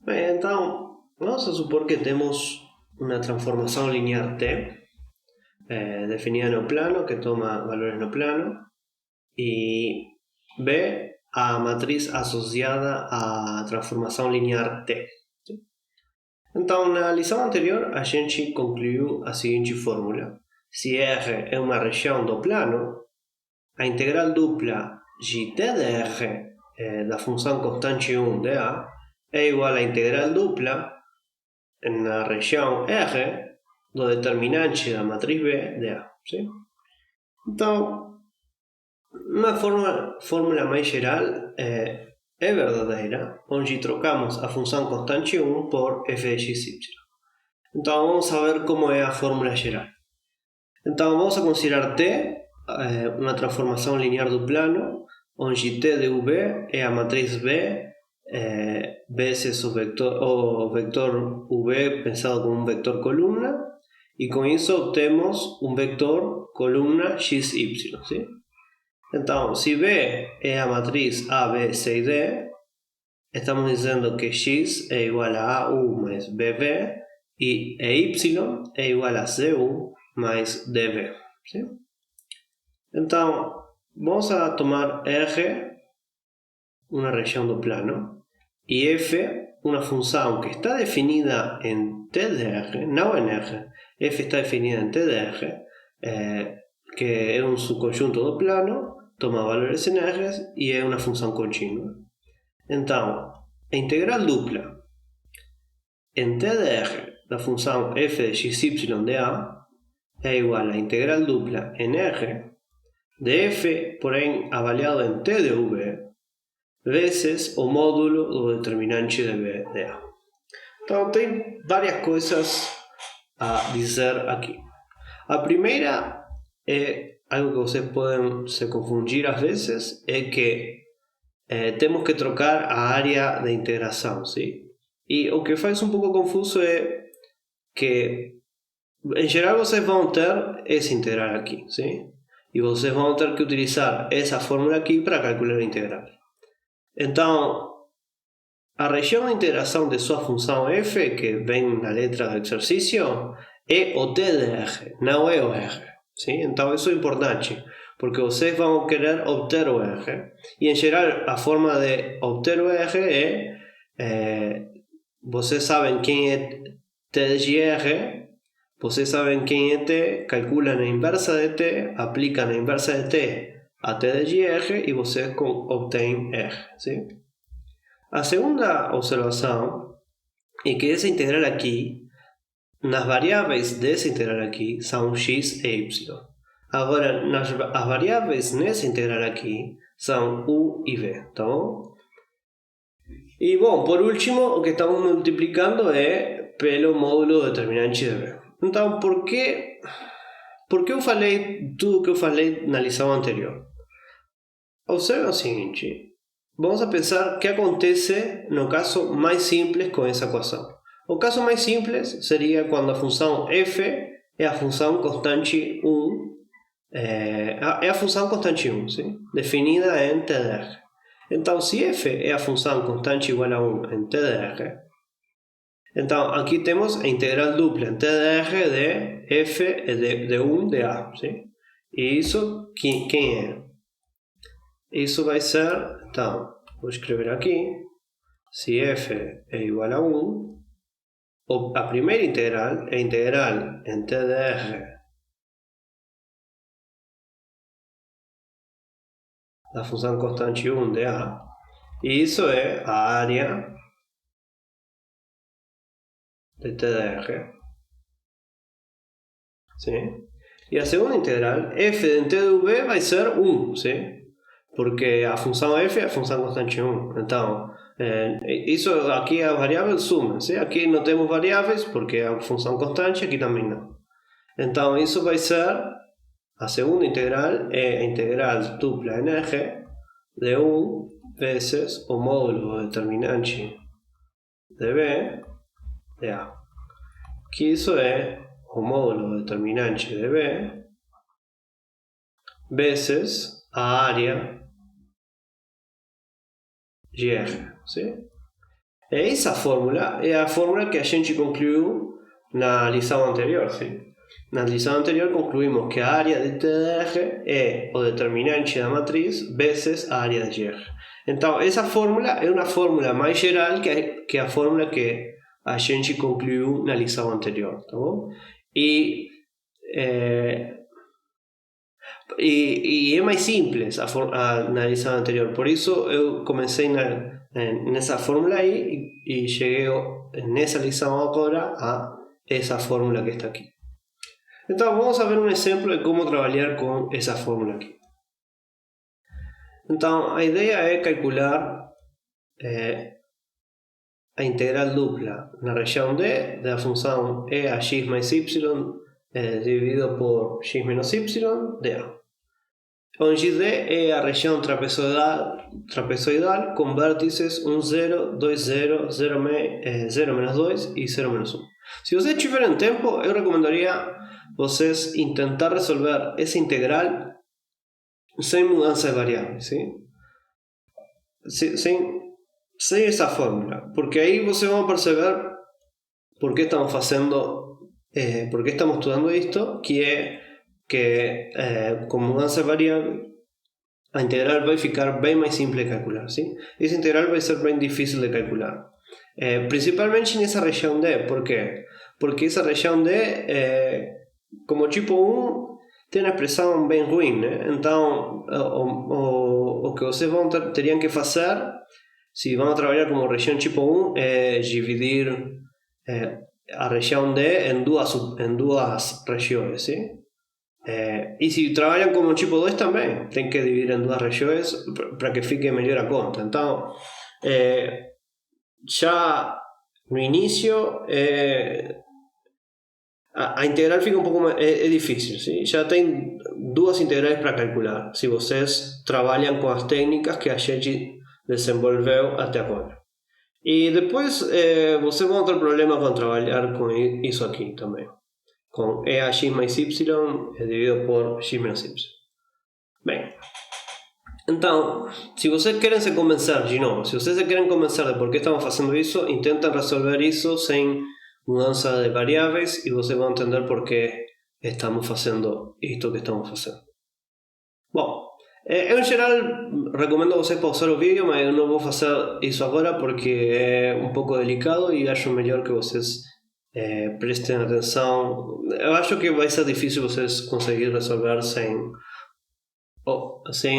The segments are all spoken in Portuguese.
Então, vamos a supor que temos una transformación lineal T definida en el plano que toma valores no plano y B a matriz associada à transformação linear T. Então, na lição anterior, a gente concluiu a seguinte fórmula. Se R é uma região do plano, a integral dupla de t de R da função constante 1 de A é igual à integral dupla na região R do determinante da matriz B de A. Sim? Então, uma fórmula mais geral é verdadeira, onde trocamos a função constante 1 por f de xy. Então vamos ver como é a fórmula geral. Então vamos a considerar T uma transformação linear do plano, onde T de UV é a matriz B vezes o vector UV pensado como um vector coluna, e com isso obtemos um vector coluna XY. ¿Sí? Então, se B é a matriz A, B, C e D, estamos dizendo que X é igual a AU mais BB e Y é igual a CU mais DB. ¿Sí? Então, vamos a tomar R, uma região do plano, e F, uma função que está definida em T de R, não em R. F está definida em T de R, que é um subconjunto do plano, toma valores em R e é uma função contínua. Então, a integral dupla em T de R da função f de xy de A é igual à integral dupla em R de f, porém avaliado em T de V, vezes o módulo do determinante de B de A. Então, tem várias coisas a dizer aqui. A primeira é algo que vocês podem se confundir às vezes, é que temos que trocar a área de integração, ¿sí? E o que faz um pouco confuso é que, em geral, vocês vão ter essa integral aqui, ¿sí? E vocês vão ter que utilizar essa fórmula aqui para calcular a integral. Então, a região de integração de sua função f, que vem na letra do exercício, é o T de R, não é o R. ¿Sí? Então isso é importante, porque vocês vão querer obter o R, e em geral a forma de obter o R é vocês sabem quem é T de R, vocês sabem quem é T, calculam a inversa de T, aplicam a inversa de T a T de R e vocês obtêm R. ¿Sí? A segunda observação é que essa integral aqui, nas variáveis dessa integral aqui, são x e y. Agora, as variáveis nessa integral aqui são u e v, tá bom? E, bom, por último, o que estamos multiplicando é pelo módulo determinante de v. Então, por que eu falei tudo o que eu falei na lição anterior? Observe o seguinte. Vamos a pensar o que acontece no caso mais simples com essa equação. O caso mais simples seria quando a função f é a função constante 1, é a função constante 1, sim? Definida em t de r. Então, se f é a função constante igual a 1 em t de r, então aqui temos a integral dupla em t de r de f de 1 de a. Sim? E isso, quem é? Isso vai ser, então, vou escrever aqui, se f é igual a 1, a primeira integral é a integral em t de r da função constante 1 de a, e isso é a área de t de r. Sim? E a segunda integral, f de t de v vai ser 1, sim? Porque a função f é a função constante 1. Então, isso aqui as variáveis sumam. ¿Sí? Aqui não temos variáveis porque é a função constante, aqui também não. Então, isso vai ser, a segunda integral é a integral dupla em R de 1 vezes o módulo determinante de B de A. Que isso é o módulo determinante de B vezes a área de R. ¿Sí? Essa fórmula é a fórmula que a gente concluiu na lição anterior, sim? Na lição anterior concluímos que a área de TDR é o determinante da matriz vezes a área de R. Então, essa fórmula é uma fórmula mais geral que a fórmula que a gente concluiu na lição anterior, tá bom? E é mais simples na lição anterior, por isso eu comecei nessa fórmula aí e cheguei nessa lição agora a essa fórmula que está aqui. Então vamos a ver um exemplo de como trabalhar com essa fórmula aqui. Então a ideia é calcular a integral dupla na região D da função e a x mais y dividido por x menos y dA. Onde D é a região trapezoidal com vértices 1, 0, 2, 0, 0 menos 2 e 0 menos 1. Se vocês tiverem tempo, eu recomendaria vocês intentar resolver essa integral sem mudança de variáveis, ¿sí? Sem essa fórmula, porque aí vocês vão perceber por que estamos estudando isto, que é que com mudança de variável a integral vai ficar bem mais simples de calcular, ¿sí? Essa integral vai ser bem difícil de calcular, principalmente nessa região D. Por quê? Porque essa região D como tipo 1 tem uma expressão bem ruim, né? Então o que vocês teriam que fazer, se vão trabalhar como região tipo 1, é dividir a região D em duas regiões, ¿sí? E se trabalham como tipo 2 também, tem que dividir em duas regiões para que fique melhor a conta. Então já no início a integral fica um pouco mais difícil, ¿sí? Já tem duas integrais para calcular se vocês trabalham com as técnicas que a gente desenvolveu até agora. E depois vocês vão ter problema com trabalhar com isso aqui também, com e a x mais y dividido por x menos y. Bem, então, se vocês querem se convencer de novo, se vocês se querem convencer de por que estamos fazendo isso, tentem resolver isso sem mudança de variáveis e vocês vão entender por que estamos fazendo isto que estamos fazendo. Bom, eu em geral recomendo vocês pausar o vídeo, mas eu não vou fazer isso agora porque é um pouco delicado e acho melhor que vocês prestem atenção. Eu acho que vai ser difícil vocês conseguirem resolver sem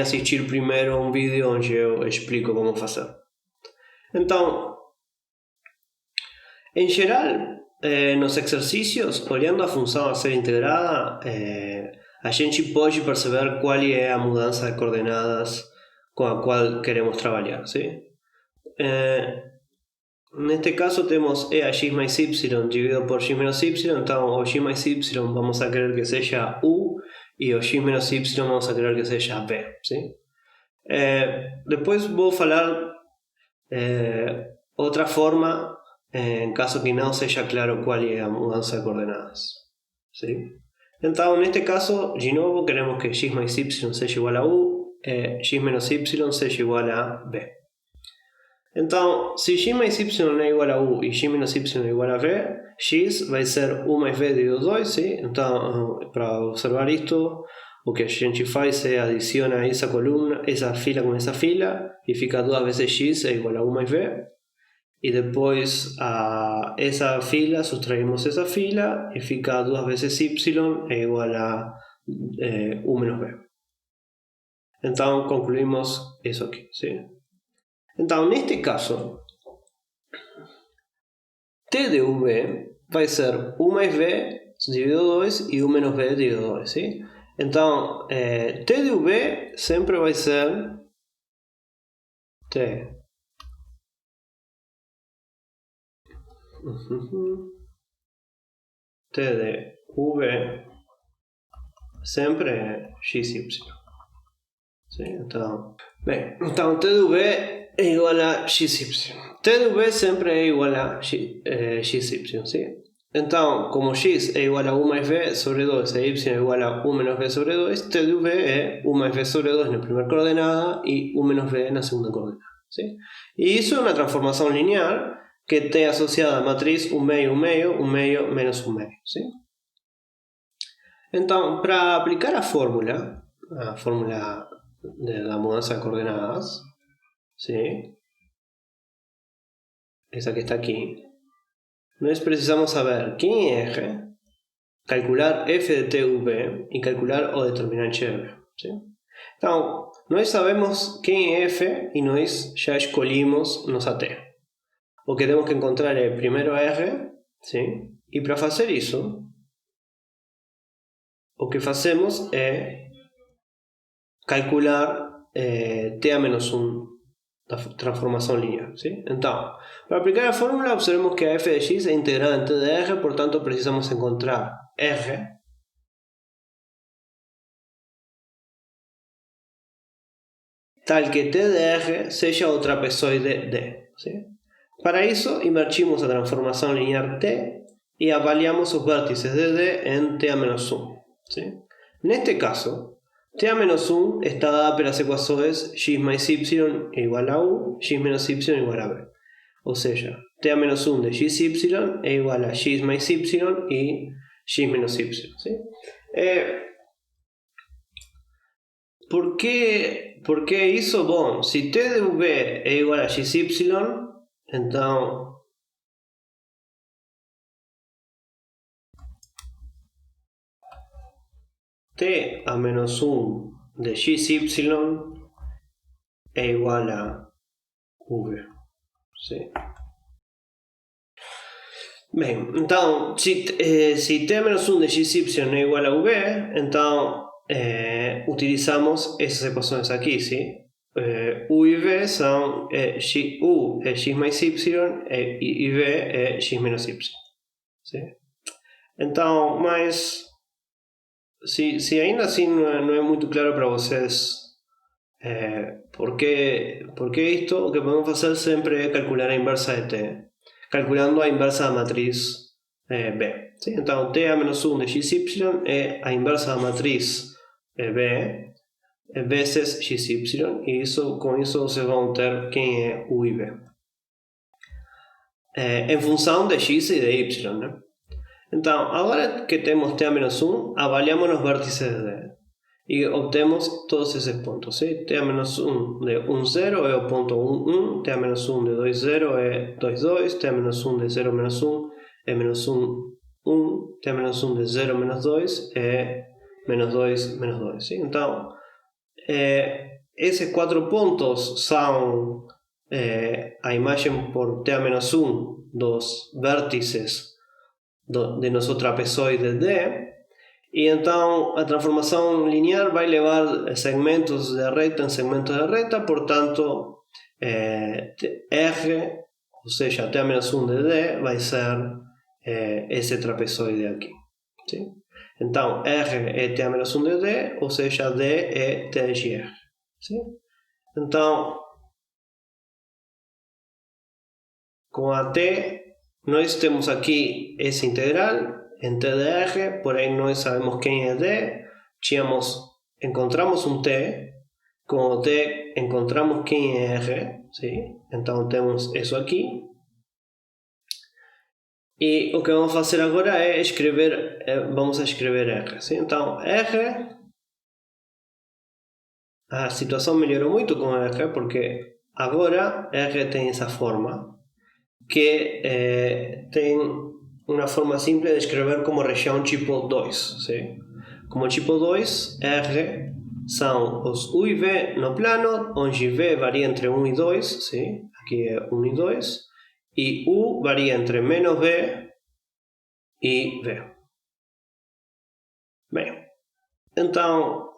assistir primeiro um vídeo onde eu explico como fazer. Então, em geral, nos exercícios, olhando a função a ser integrada, a gente pode perceber qual é a mudança de coordenadas com a qual queremos trabalhar, ¿sí? Neste caso temos e a x mais y dividido por x menos y, então o x mais y vamos a querer que seja u e o x menos y vamos a querer que seja b, ¿sí? Depois vou falar outra forma em caso que não seja claro qual é a mudança de coordenadas, ¿sí? Então, neste caso, de novo, queremos que x mais y seja igual a u e x menos y seja igual a b. Então, se x mais y é igual a u e x menos y é igual a b, x vai ser u mais b dividido 2, ¿sí? Então, para observar isto, o que a gente faz é adiciona essa coluna, essa fila com essa fila, e fica 2 vezes x é igual a u mais b. E depois a essa fila, subtraímos essa fila e fica 2 vezes y é igual a u menos b. Então concluímos isso aqui, ¿sí? Então neste caso, t de v vai ser u mais b dividido 2 e u menos b dividido 2, ¿sí? Então t de v sempre vai ser t t de v sempre é xy, ¿sí? Então t de v é igual a xy. T de v sempre é igual a xy, ¿sí? Então, como x é igual a u mais b sobre 2 e y é igual a u menos b sobre 2, t de v é u mais b sobre 2 na primeira coordenada e u menos b na segunda coordenada, ¿sí? E isso é uma transformação linear que tem associada a matriz 1 meio, 1 meio, 1 meio, menos 1 meio. ¿Sí? Então, para aplicar a fórmula da mudança de coordenadas, ¿sí? Essa que está aqui, nós precisamos saber quem é R, calcular f de t u v e calcular o determinante de v. ¿Sí? Então, nós sabemos quem é f e nós já escolhemos nossa t. O que temos que encontrar é primeiro R, ¿sí? E para fazer isso, o que fazemos é calcular t a menos 1 da transformação linear. ¿Sí? Então, para aplicar a fórmula, observemos que a f de x é integrada em t de R, portanto, precisamos encontrar R tal que t de R seja o trapezoide D. ¿Sí? Para isso, invertimos a transformação linear t e avaliamos os vértices de D em t a menos 1. ¿Sí? Neste caso, t a menos 1 está dada pelas equações x mais y é igual a u, x menos y é igual a b. Ou seja, t a menos 1 de xy é igual a x mais y e x menos y. ¿Sí? ¿Por que isso? Bom, se t de v é igual a xy, então t a menos 1 de xy é igual a v. ¿Sí? Bem, então, se t a menos 1 de xy é igual a v, então utilizamos essas equações aqui, ¿sí? U e v são u é x mais y e v é x menos y. ¿Sí? Então, mas se ainda assim não é muito claro para vocês por que isto, o que podemos fazer sempre é calcular a inversa de t, calculando a inversa da matriz B. ¿Sí? Então, t a menos 1 de xy é a inversa da matriz B vezes xy, e com isso vocês vão ter quem é u e v. Em função de x e de y. Né? Então, agora que temos t a menos 1, avaliamos os vértices de D e obtemos todos esses pontos. ¿Sí? T a menos 1 de 1, 0 é o ponto 1, 1, t a menos 1 de 2, 0 é 2, 2, t a menos 1 de 0, menos 1 é menos 1, 1, t a menos 1 de 0, menos 2 é menos 2, menos 2. ¿Sí? Então, esses 4 pontos são a imagem por t a menos 1 dos vértices de nosso trapezoide D, e então a transformação linear vai levar segmentos de reta em segmentos de reta, portanto R, ou seja, t a menos 1 de D, vai ser esse trapezoide aqui. ¿Sí? Então R é t a menos 1 de D, ou seja, D é t de R. ¿Sí? Então, com a t, nós temos aqui esse integral em t de R, porém nós sabemos quem é D, encontramos um t, com o t encontramos quem é R, ¿sí? Então temos isso aqui. E o que vamos fazer agora é vamos escrever R. ¿Sí? Então R, a situação melhorou muito com R, porque agora R tem essa forma, que tem uma forma simples de escrever como região tipo 2. ¿Sí? Como tipo 2, R são os U e V no plano, onde V varia entre 1 e 2, ¿sí? Aqui é 1 e 2, e U varia entre menos V e V. Bem, então,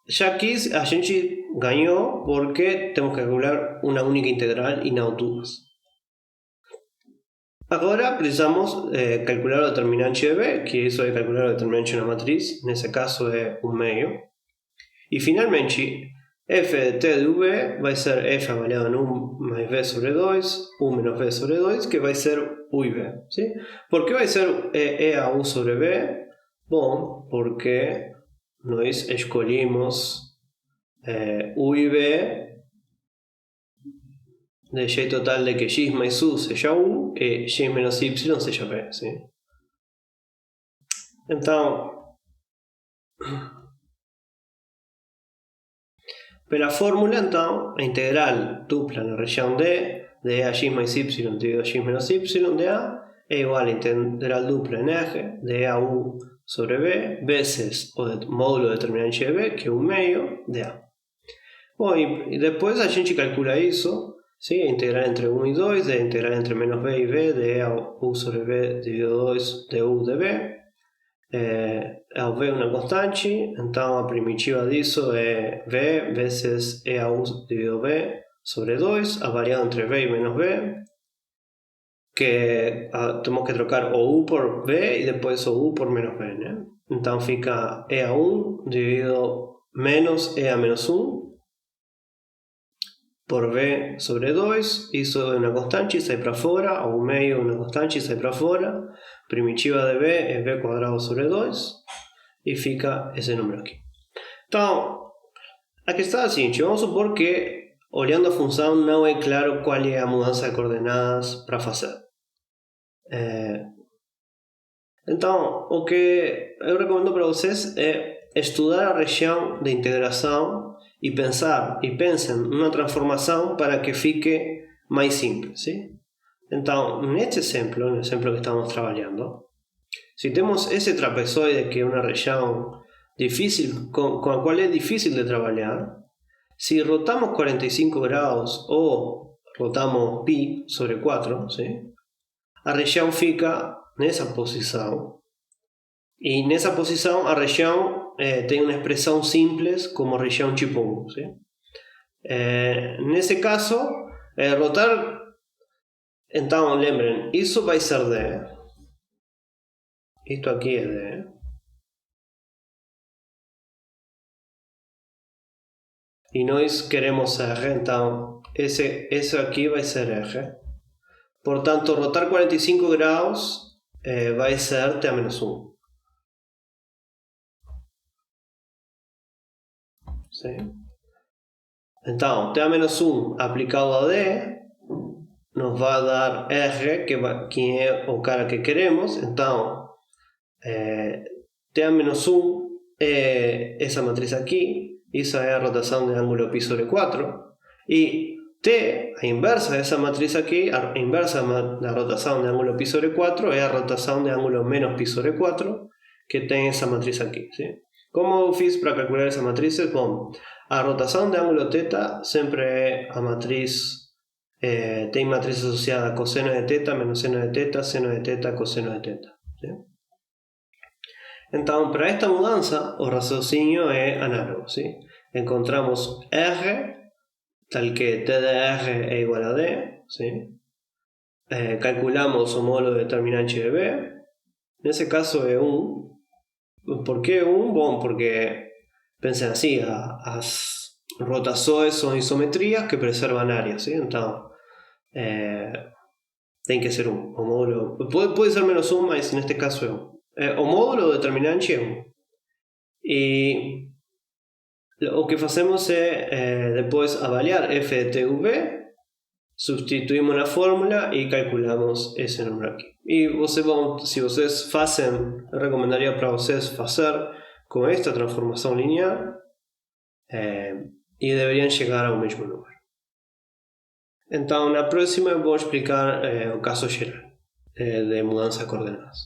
já aqui a gente ganhou porque temos que calcular uma única integral e não duas. Agora precisamos calcular o determinante de B, que isso é calcular o determinante de uma matriz, nesse caso é 1 meio. E finalmente, f de t de v vai ser f avaliado em 1 mais v sobre 2, 1 menos v sobre 2, que vai ser u e v. ¿Sí? Por que vai ser e a u sobre v? Bom, porque nós escolhemos u e v de y total de que x mais u seja u e y menos y seja b, sim? Então, pela fórmula, então, a integral dupla na região D de a x mais y dividido a x menos y de A é igual a integral dupla em R de a u sobre B vezes o módulo determinante de B, que é 1 meio de A. Bom, e depois a gente calcula isso, sim? A integral entre 1 e 2, a integral entre menos B e B de a u sobre B dividido 2 de u de B. A V é uma constante, então a primitiva disso é V vezes E a u dividido B sobre 2, a variável entre B e menos B, que temos que trocar o u por B e depois o u por menos B, né? Então fica E a 1 dividido menos E a menos 1 por B sobre 2, isso é uma constante e sai para fora, o meio é uma constante e sai para fora, primitiva de B é B quadrado sobre 2, e fica esse número aqui. Então, a questão é a seguinte, vamos supor que, olhando a função, não é claro qual é a mudança de coordenadas para fazer. Então, o que eu recomendo para vocês é estudar a região de integração e pensem numa transformação para que fique mais simples, sim? Então, neste exemplo, no exemplo que estamos trabalhando, se temos esse trapezoide que é uma região difícil, com a qual é difícil de trabalhar, se rotamos 45 graus ou rotamos π sobre 4, sim? A região fica nessa posição. E nessa posição a região tem uma expressão simples como região tipo 1. ¿Sí? Nesse caso, rotar, então lembrem, isso vai ser D. Isto aqui é D. E nós queremos R, então esse aqui vai ser R. Portanto, rotar 45 graus vai ser T a menos 1. Sim? Então, T a menos 1 aplicado a D nos vai dar R, que é o cara que queremos. Então, T a menos 1 é essa matriz aqui. Isso é a rotação de ângulo π sobre 4. E T, a inversa dessa matriz aqui, a inversa da rotação de ângulo π sobre 4 é a rotação de ângulo menos π sobre 4, que tem essa matriz aqui. Sim? Como eu fiz para calcular essa matriz? Bom, a rotação de ângulo θ sempre é a matriz, tem matriz associada cosseno de θ menos seno de θ, seno de θ, cosseno de θ. Sim? Então, para esta mudança, o raciocínio é análogo. Sim? Encontramos R, tal que T de R é igual a D. Sim? Calculamos o módulo determinante de B. Nesse caso é 1. Por que 1? Bom, porque pensem assim, as rotações são isometrias que preservam áreas, ¿sí? Então tem que ser 1. O módulo pode ser menos 1, mas neste caso é 1. O módulo determinante é 1. E o que fazemos é depois avaliar f de t u v, substituímos na fórmula e calculamos esse número aqui. E se vocês fazem, eu recomendaria para vocês fazer com esta transformação linear e deveriam chegar ao mesmo número. Então, na próxima eu vou explicar o caso geral de mudança de coordenadas.